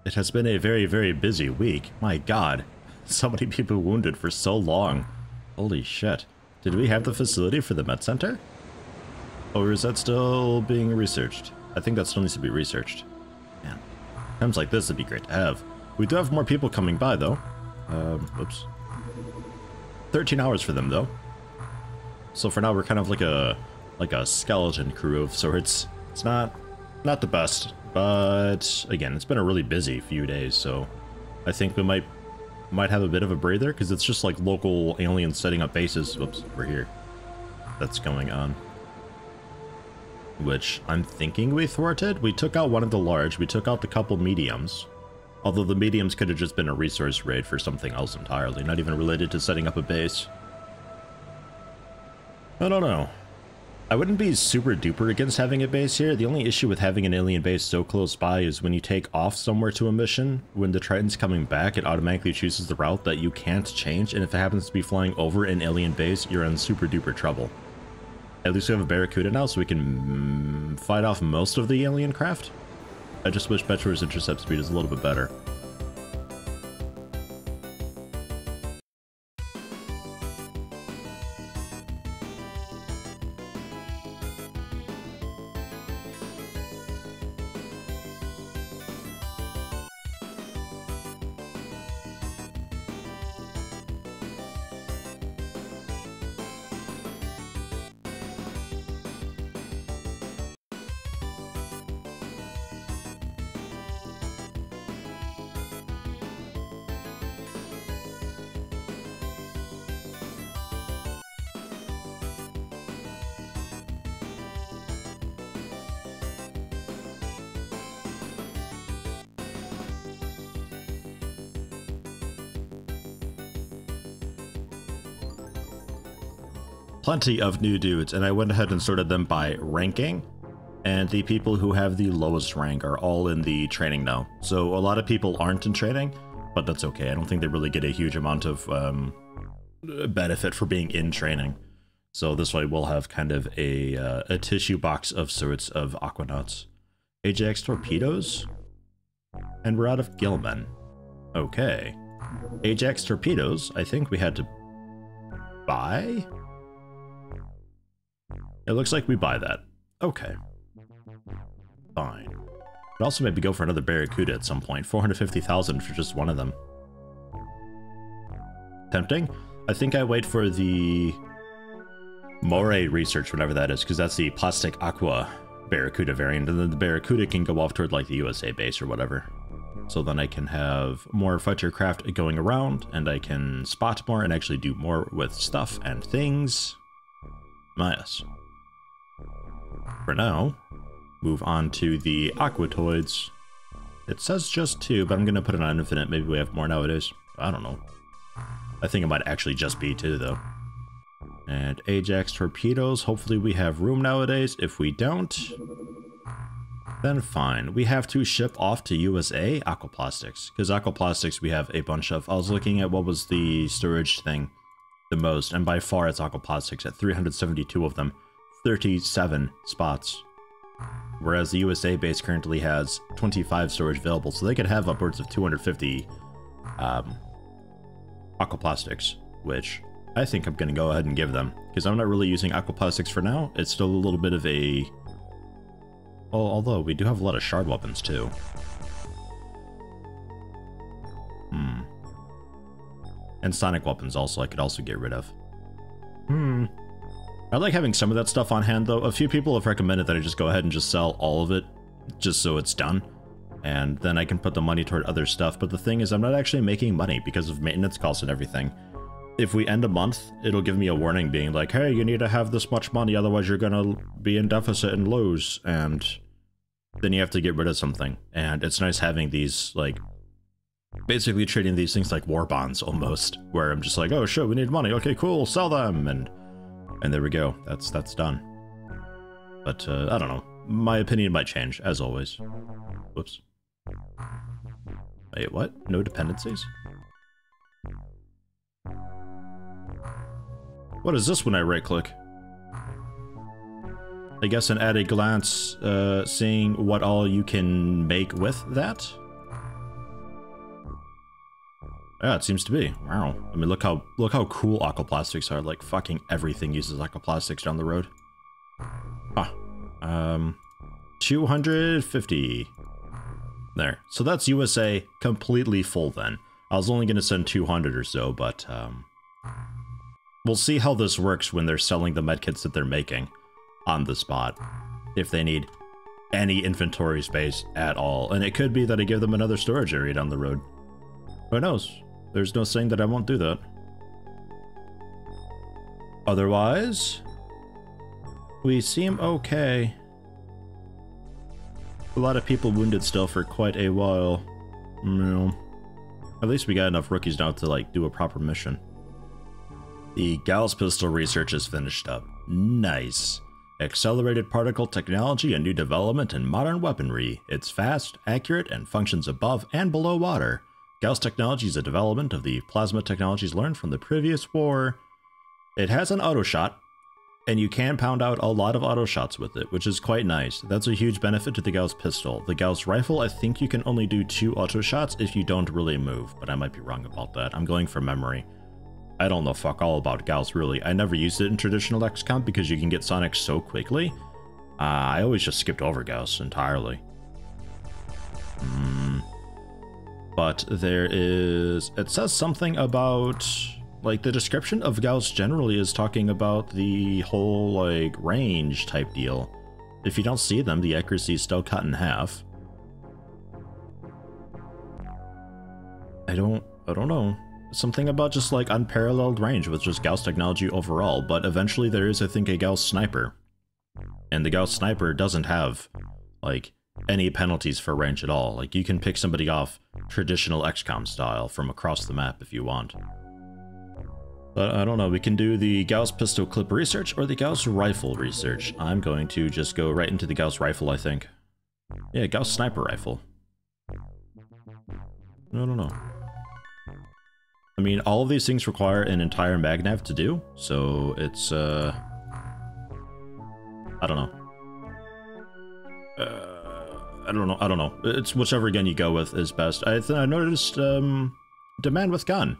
It has been a very, very busy week. My god. So many people wounded for so long. Holy shit. Did we have the facility for the med center? Or is that still being researched? I think that still needs to be researched. Man, times like this would be great to have. We do have more people coming by, though. Oops. 13 hours for them, though. So for now, we're kind of like a skeleton crew of sorts. It's not the best, but again, it's been a really busy few days, so I think we might have a bit of a breather, because it's just like local aliens setting up bases. Whoops, we're here. That's going on. Which I'm thinking we thwarted. We took out one of the large, we took out the couple mediums. Although the mediums could have just been a resource raid for something else entirely, not even related to setting up a base. I don't know. I wouldn't be super duper against having a base here. The only issue with having an alien base so close by is when you take off somewhere to a mission, when the Triton's coming back, it automatically chooses the route that you can't change, and if it happens to be flying over an alien base, you're in super duper trouble. At least we have a Barracuda now, so we can fight off most of the alien craft. I just wish Betro's intercept speed is a little bit better. Plenty of new dudes, and I went ahead and sorted them by ranking, and the people who have the lowest rank are all in the training now. So a lot of people aren't in training, but that's okay. I don't think they really get a huge amount of benefit for being in training. So this way we'll have kind of a tissue box of sorts of Aquanauts. Ajax torpedoes? And we're out of Gilman. Okay. Ajax torpedoes, I think we had to buy? It looks like we buy that. Okay. Fine. But also maybe go for another Barracuda at some point. 450,000 for just one of them. Tempting? I think I wait for the Moray research, whatever that is, because that's the Plastic Aqua Barracuda variant, and then the Barracuda can go off toward like the USA base or whatever. So then I can have more fighter craft going around, and I can spot more and actually do more with stuff and things. Yes. For now, move on to the Aquatoids. It says just 2, but I'm going to put it on infinite. Maybe we have more nowadays. I don't know. I think it might actually just be 2, though. And Ajax torpedoes. Hopefully we have room nowadays. If we don't, then fine. We have to ship off to USA Aquaplastics. Because Aquaplastics we have a bunch of. I was looking at what was the storage thing the most, and by far it's Aquaplastics at 372 of them. 37 spots, whereas the USA base currently has 25 storage available, so they could have upwards of 250 Aquaplastics, which I think I'm going to go ahead and give them, because I'm not really using Aquaplastics for now. It's still a little bit of a... Well, although we do have a lot of shard weapons too. And sonic weapons also I could also get rid of. I like having some of that stuff on hand, though. A few people have recommended that I just go ahead and just sell all of it, just so it's done. And then I can put the money toward other stuff. But the thing is, I'm not actually making money because of maintenance costs and everything. If we end a month, it'll give me a warning being like, hey, you need to have this much money, otherwise you're gonna be in deficit and lose. And then you have to get rid of something. And it's nice having these, like, basically treating these things like war bonds, almost. Where I'm just like, oh shit, we need money, okay, cool, sell them! And there we go. That's done. But, I don't know. My opinion might change, as always. Whoops. Wait, what? No dependencies? What is this when I right-click? I guess an at a glance, seeing what all you can make with that? Yeah, it seems to be. Wow. I mean, look how cool aquaplastics are. Like, fucking everything uses aquaplastics down the road. Huh. 250. There. So that's USA completely full then. I was only going to send 200 or so, but we'll see how this works when they're selling the medkits that they're making on the spot. If they need any inventory space at all. And it could be that I give them another storage area down the road. Who knows? There's no saying that I won't do that. Otherwise, we seem okay. A lot of people wounded still for quite a while. No. At least we got enough rookies now to, like, do a proper mission. The Gauss pistol research is finished up. Nice. Accelerated particle technology, a new development in modern weaponry. It's fast, accurate, and functions above and below water. Gauss technology is a development of the plasma technologies learned from the previous war. It has an auto shot, and you can pound out a lot of auto shots with it, which is quite nice. That's a huge benefit to the Gauss pistol. The Gauss rifle, I think you can only do 2 auto shots if you don't really move, but I might be wrong about that. I'm going from memory. I don't know fuck all about Gauss, really. I never used it in traditional XCOM because you can get Sonic so quickly. I always just skipped over Gauss entirely. But there is... It says something about... Like, the description of Gauss generally is talking about the whole, like, range type deal. If you don't see them, the accuracy is still cut in half. I don't know. Something about just, like, unparalleled range with just Gauss technology overall, but eventually there is, I think, a Gauss sniper. And the Gauss sniper doesn't have, like, any penalties for range at all. Like, you can pick somebody off traditional XCOM style from across the map if you want. But I don't know, we can do the Gauss pistol clip research or the Gauss rifle research. I'm going to just go right into the Gauss rifle, I think. Yeah, Gauss sniper rifle. I don't know. I mean, all of these things require an entire magnav to do, so it's, I don't know. I don't know. It's whichever gun you go with is best. I noticed, Demand with Gun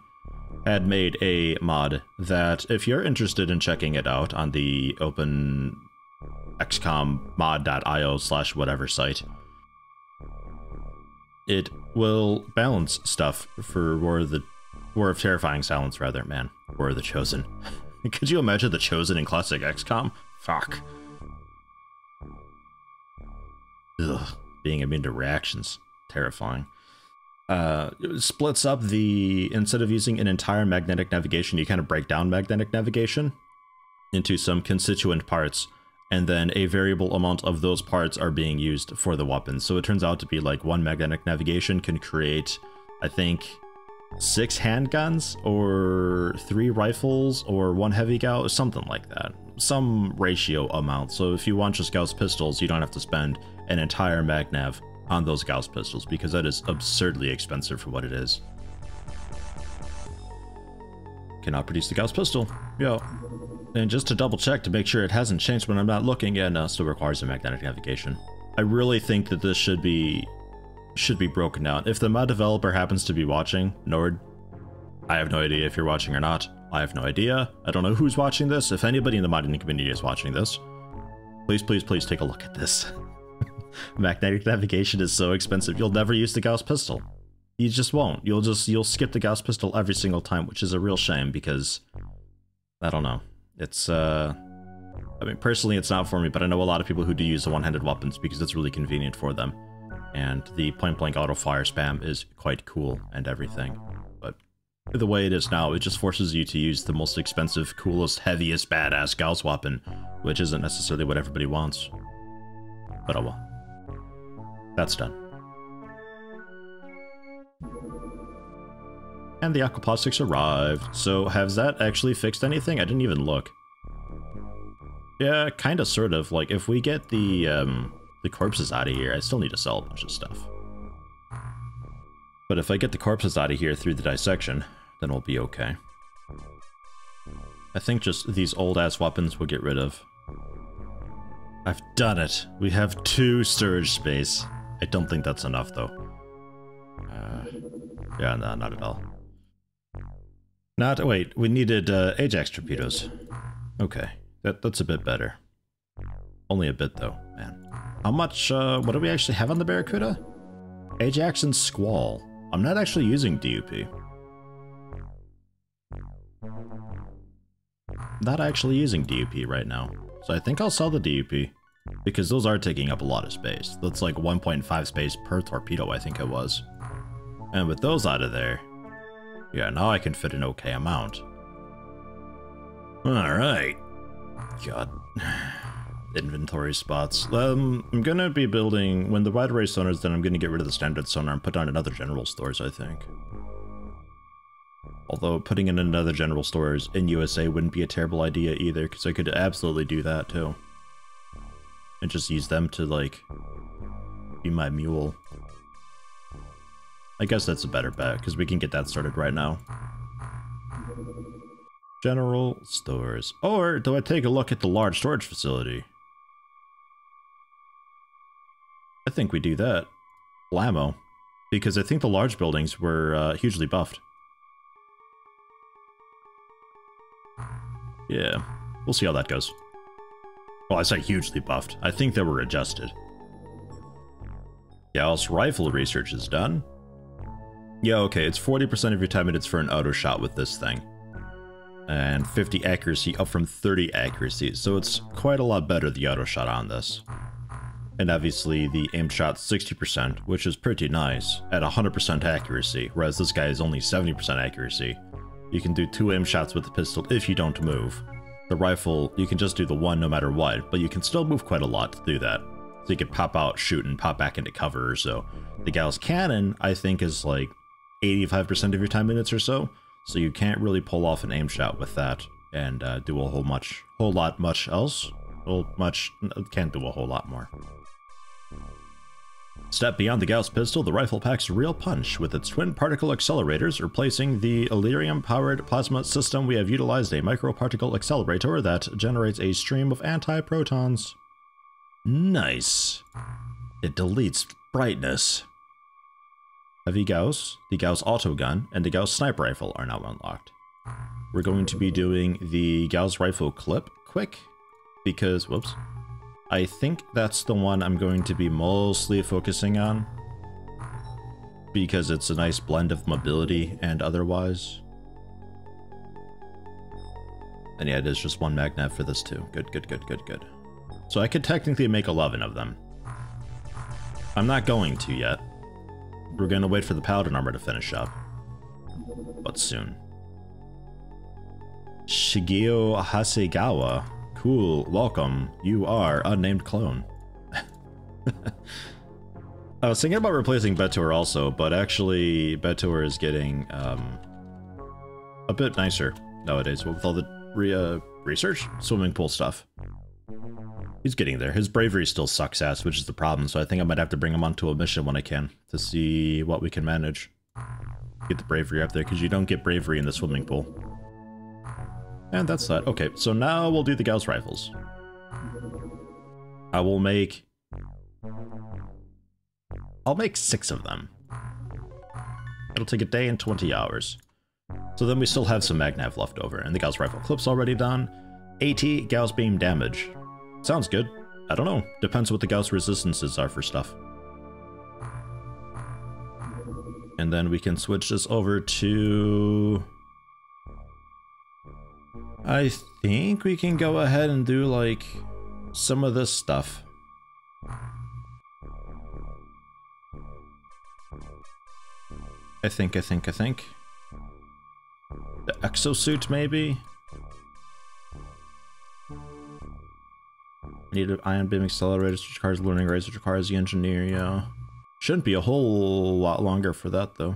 had made a mod that, if you're interested in checking it out on the OpenXCOM mod.io/whatever site, it will balance stuff for War of Terrifying Silence, rather, man. War of the Chosen. Could you imagine the Chosen in classic XCOM? Fuck. Ugh. Being immune to reactions. Terrifying. It splits up the... Instead of using an entire magnetic navigation, you kind of break down magnetic navigation into some constituent parts, and then a variable amount of those parts are being used for the weapons. So it turns out to be like 1 magnetic navigation can create, I think, 6 handguns, or 3 rifles, or 1 heavy Gauss, something like that. Some ratio amount. So if you want just Gauss pistols, you don't have to spend an entire magnav on those Gauss pistols, because that is absurdly expensive for what it is. Cannot produce the Gauss pistol. Yo. And just to double check to make sure it hasn't changed when I'm not looking, yeah, no, still requires a magnetic navigation. I really think that this should be broken down. If the mod developer happens to be watching, Nord, I have no idea if you're watching or not. I have no idea. I don't know who's watching this. If anybody in the modding community is watching this, please, please, please take a look at this. Magnetic navigation is so expensive, you'll never use the Gauss pistol. You just won't. You'll skip the Gauss pistol every single time, which is a real shame because, I don't know. It's, I mean, personally it's not for me, but I know a lot of people who do use the one-handed weapons because it's really convenient for them. And the point-blank auto-fire spam is quite cool and everything. But the way it is now, it just forces you to use the most expensive, coolest, heaviest, badass Gauss weapon, which isn't necessarily what everybody wants. But oh well. That's done. And the aquaplastics arrived. So has that actually fixed anything? I didn't even look. Yeah, kind of, sort of. Like, if we get the corpses out of here, I still need to sell a bunch of stuff. But if I get the corpses out of here through the dissection, then we'll be okay. I think just these old-ass weapons we'll get rid of. I've done it! We have 2 storage space. I don't think that's enough, though. Yeah, no, not at all. Not, wait, we needed Ajax torpedoes. Okay, that's a bit better. Only a bit though, man. How much, what do we actually have on the Barracuda? Ajax and Squall. I'm not actually using DUP. Not actually using DUP right now. So I think I'll sell the DUP. Because those are taking up a lot of space. That's like 1.5 space per torpedo, I think it was. And with those out of there, yeah, now I can fit an okay amount. Alright. God. Inventory spots. I'm gonna be building, when the wide array sonars, then I'm gonna get rid of the standard sonar and put on another general stores, I think. Although putting in another general stores in USA wouldn't be a terrible idea either, because I could absolutely do that too. And just use them to, like, be my mule. I guess that's a better bet, because we can get that started right now. General stores. Or do I take a look at the large storage facility? I think we do that. Blammo. Because I think the large buildings were hugely buffed. Yeah, we'll see how that goes. Well, I say hugely buffed. I think they were adjusted. Gauss rifle research is done. Yeah, okay, it's 40% of your time minutes for an auto shot with this thing. And 50 accuracy up from 30 accuracy, so it's quite a lot better, the auto shot on this. And obviously the aim shot 60%, which is pretty nice, at 100% accuracy, whereas this guy is only 70% accuracy. You can do 2 aim shots with the pistol if you don't move. The rifle, you can just do the one no matter what, but you can still move quite a lot to do that. So you can pop out, shoot, and pop back into cover, so. The Gauss cannon, I think, is like 85% of your time minutes or so, so you can't really pull off an aim shot with that and do a whole lot much else. Can't do a whole lot more. Step beyond the Gauss pistol, the rifle packs a real punch. With its twin particle accelerators replacing the Illyrium-powered plasma system, we have utilized a microparticle accelerator that generates a stream of anti-protons. Nice. It deletes brightness. Heavy Gauss, the Gauss autogun, and the Gauss sniper rifle are now unlocked. We're going to be doing the Gauss rifle clip quick, because, whoops. I think that's the one I'm going to be mostly focusing on, because it's a nice blend of mobility and otherwise. And yeah, it is just one magnet for this too. Good, good, good, good, good. So I could technically make 11 of them. I'm not going to yet. We're gonna wait for the Paladin armor to finish up. But soon. Shigeo Hasegawa. Cool, welcome. You are unnamed clone. I was thinking about replacing Betor also, but actually Betor is getting a bit nicer nowadays with all the research swimming pool stuff. He's getting there. His bravery still sucks ass, which is the problem, so I think I might have to bring him onto a mission when I can to see what we can manage. Get the bravery up there, because you don't get bravery in the swimming pool. And that's that. Okay, so now we'll do the Gauss rifles. I'll make 6 of them. It'll take a day and 20 hours. So then we still have some magnav left over, and the Gauss rifle clip's already done. 80 Gauss beam damage. Sounds good. I don't know. Depends what the Gauss resistances are for stuff. And then we can switch this over to... I think we can go ahead and do, like, some of this stuff. I think. The exosuit, maybe? Needed ion beam accelerators, which requires learning rates, which requires the engineer, yeah. Shouldn't be a whole lot longer for that, though.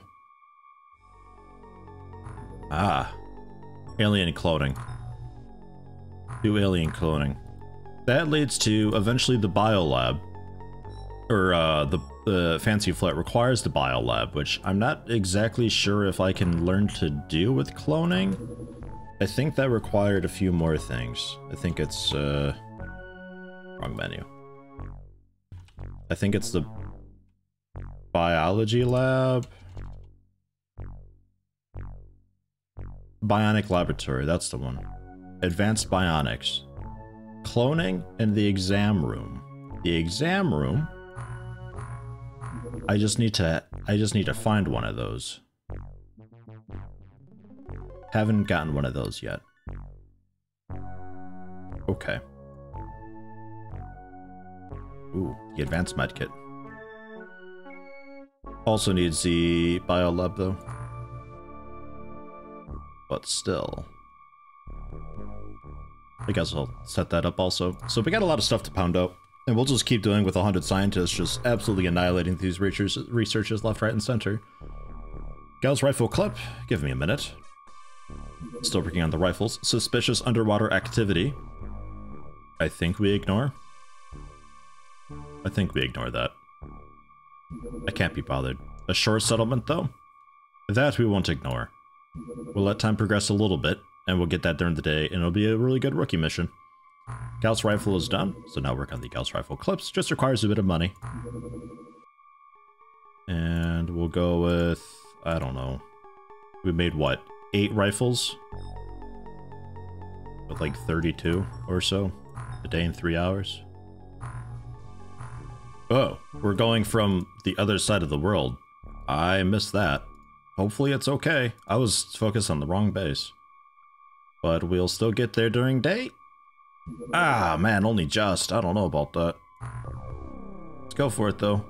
Ah. Alien cloning. Do alien cloning. That leads to, eventually, the biolab. Or, the fancy flight requires the biolab, which I'm not exactly sure if I can learn to do with cloning. I think that required a few more things. I think it's, wrong menu. I think it's the biology lab. Bionic Laboratory, that's the one. Advanced Bionics. Cloning in the exam room. The exam room? I just need to find one of those. Haven't gotten one of those yet. Okay. Ooh, the advanced medkit. Also needs the biolab though. But still. I guess I'll set that up also. So we got a lot of stuff to pound out. And we'll just keep doing with 100 scientists, just absolutely annihilating these researchers left, right, and center. Gauss rifle clip. Give me a minute. Still working on the rifles. Suspicious underwater activity. I think we ignore. I think we ignore that. I can't be bothered. A shore settlement, though? That we won't ignore. We'll let time progress a little bit, and we'll get that during the day, and it'll be a really good rookie mission. Gauss rifle is done, so now work on the Gauss rifle clips. Just requires a bit of money. And we'll go with, I don't know. We made what? 8 rifles? With like 32 or so? A day in 3 hours? Oh, we're going from the other side of the world. I missed that. Hopefully it's okay. I was focused on the wrong base. But we'll still get there during day? Ah, man, only just. I don't know about that. Let's go for it, though.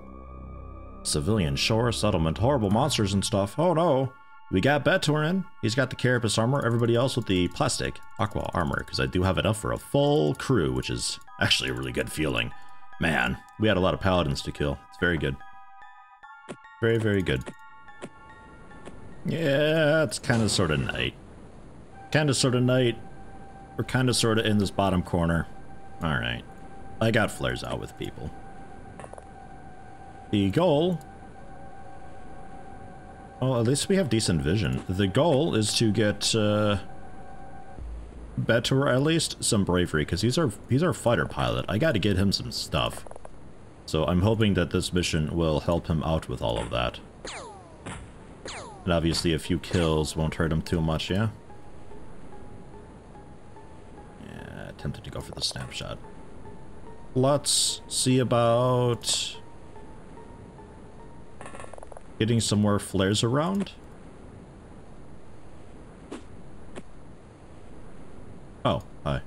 Civilian shore settlement. Horrible monsters and stuff. Oh, no. We got Betor in. He's got the carapace armor. Everybody else with the plastic aqua armor, because I do have enough for a full crew, which is actually a really good feeling. Man, we had a lot of paladins to kill. It's very good. Very, very good. Yeah, it's kind of sort of night. Kind of sort of night. We're kind of sort of in this bottom corner. Alright. I got flares out with people. The goal... Well, at least we have decent vision. The goal is to get, Betor at least some bravery, because he's our fighter pilot. I gotta get him some stuff. So I'm hoping that this mission will help him out with all of that. And obviously a few kills won't hurt him too much, yeah? Yeah, tempted to go for the snapshot. Let's see about... getting some more flares around? Oh, hi.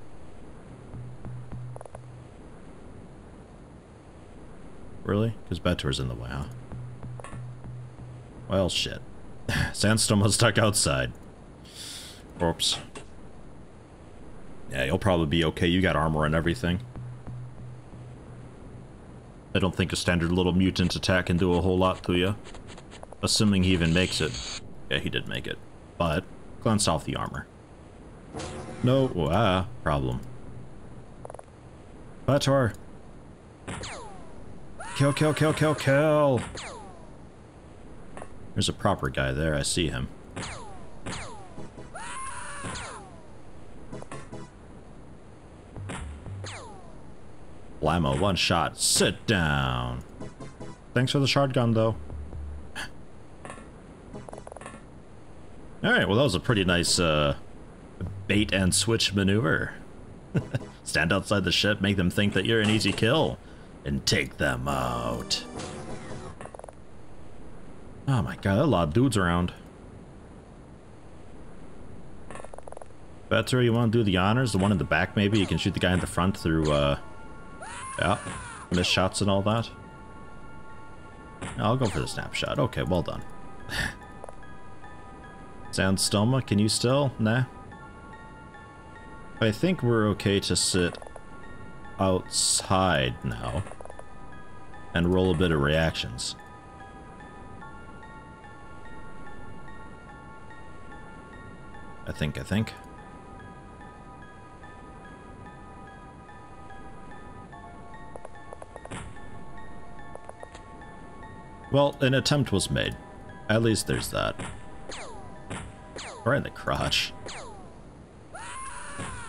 Really? Because Betor's in the way, huh? Well, shit. Sandstorm was stuck outside. Oops. Yeah, you'll probably be okay. You got armor and everything. I don't think a standard little mutant attack can do a whole lot to you. Assuming he even makes it. Yeah, he did make it. But, glance off the armor. No, problem. Betor! Kill, kill, kill, kill, kill! There's a proper guy there, I see him. Blammo, one shot, sit down! Thanks for the shotgun, though. Alright, well that was a pretty nice, bait and switch maneuver. Stand outside the ship, make them think that you're an easy kill, and take them out. Oh my god, a lot of dudes around. Betor, you want to do the honors? The one in the back, maybe? You can shoot the guy in the front through, yeah, miss shots and all that. I'll go for the snapshot. Okay, well done. Sandstoma, can you still? Nah. I think we're okay to sit outside now and roll a bit of reactions. I think. Well, an attempt was made. At least there's that. Right in the crotch.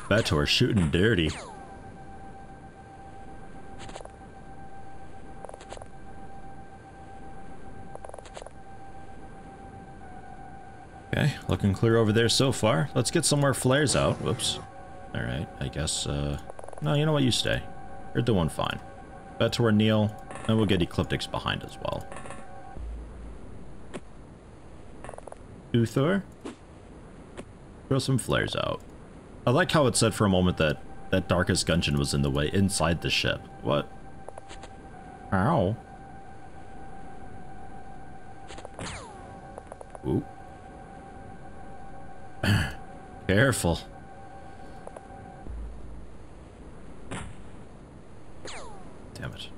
Betor shooting dirty. Okay, looking clear over there so far. Let's get some more flares out. Whoops. Alright, I guess, no, you know what? You stay. You're doing fine. Betor, kneel, and we'll get Ecliptics behind as well. Uthor? Throw some flares out. I like how it said for a moment that that Darkest Gungeon was in the way inside the ship. What? Ow. Ooh. Careful. Damn it.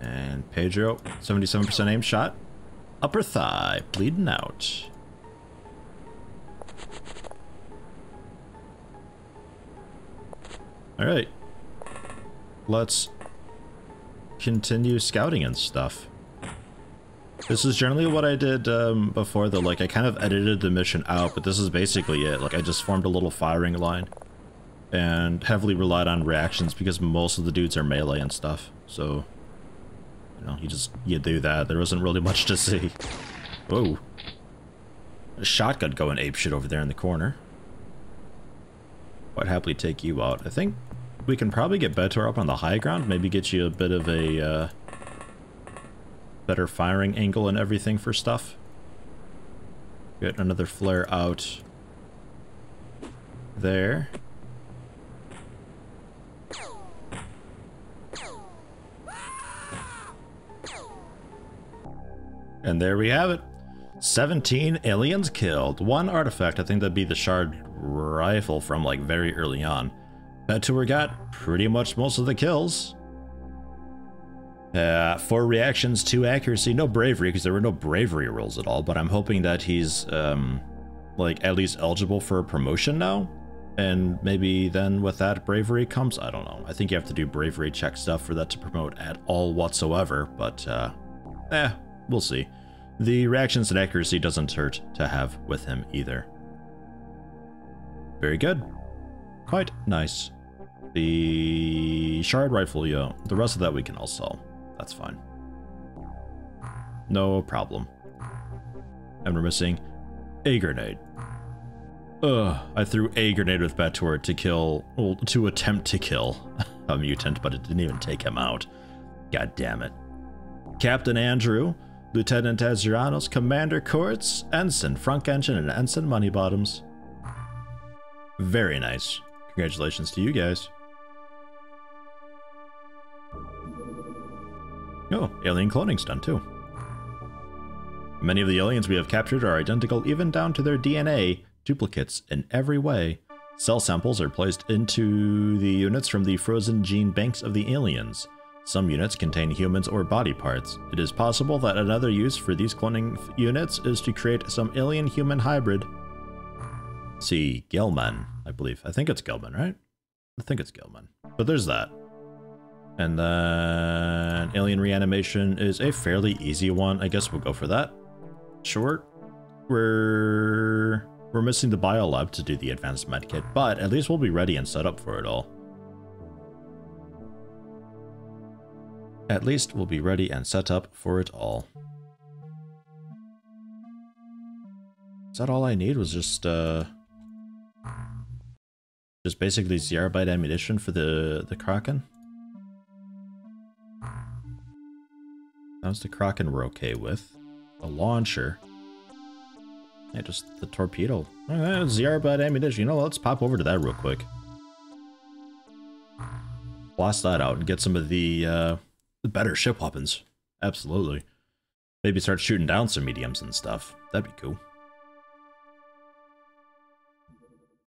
And Pedro, 77% aim shot. Upper thigh, bleeding out. Alright. Let's continue scouting and stuff. This is generally what I did before, though. Like, I kind of edited the mission out, but this is basically it. Like, I just formed a little firing line and heavily relied on reactions because most of the dudes are melee and stuff. So, you know, you do that. There wasn't really much to see. Whoa. A shotgun going apeshit over there in the corner. Quite happily take you out. I think we can probably get Betor up on the high ground. Maybe get you a bit of a better firing angle and everything for stuff. Get another flare out there. And there we have it. 17 aliens killed. One artifact, I think that'd be the shard rifle from like very early on. Betor got pretty much most of the kills. 4 reactions, 2 accuracy, no bravery, because there were no bravery rolls at all, but I'm hoping that he's, like, at least eligible for a promotion now, and maybe then with that bravery comes, I don't know. I think you have to do bravery check stuff for that to promote at all whatsoever, but, we'll see. The reactions and accuracy doesn't hurt to have with him either. Very good. Quite nice. The shard rifle, yeah, the rest of that we can all sell. That's fine. No problem. And we're missing a grenade. Ugh, I threw a grenade with Betor to kill, well, to attempt to kill a mutant, but it didn't even take him out. God damn it. Captain Andrew, Lieutenant Azuranos, Commander Courts, Ensign Frunk Engine, and Ensign Moneybottoms. Very nice. Congratulations to you guys. Oh, alien cloning's done too. Many of the aliens we have captured are identical even down to their DNA, duplicates in every way. Cell samples are placed into the units from the frozen gene banks of the aliens. Some units contain humans or body parts. It is possible that another use for these cloning units is to create some alien-human hybrid. See, Gelman, I believe. I think it's Gelman, right? I think it's Gelman. But there's that. And then alien reanimation is a fairly easy one. I guess we'll go for that. Short. We're missing the biolab to do the advanced medkit, but at least we'll be ready and set up for it all. At least we'll be ready and set up for it all. Is that all I need? Was just basically 0-byte ammunition for the Kraken? That was the Kraken we're okay with. A launcher. Yeah, just the torpedo. 0-byte ammunition. You know, let's pop over to that real quick. Blast that out and get some of the better ship weapons. Absolutely. Maybe start shooting down some mediums and stuff. That'd be cool.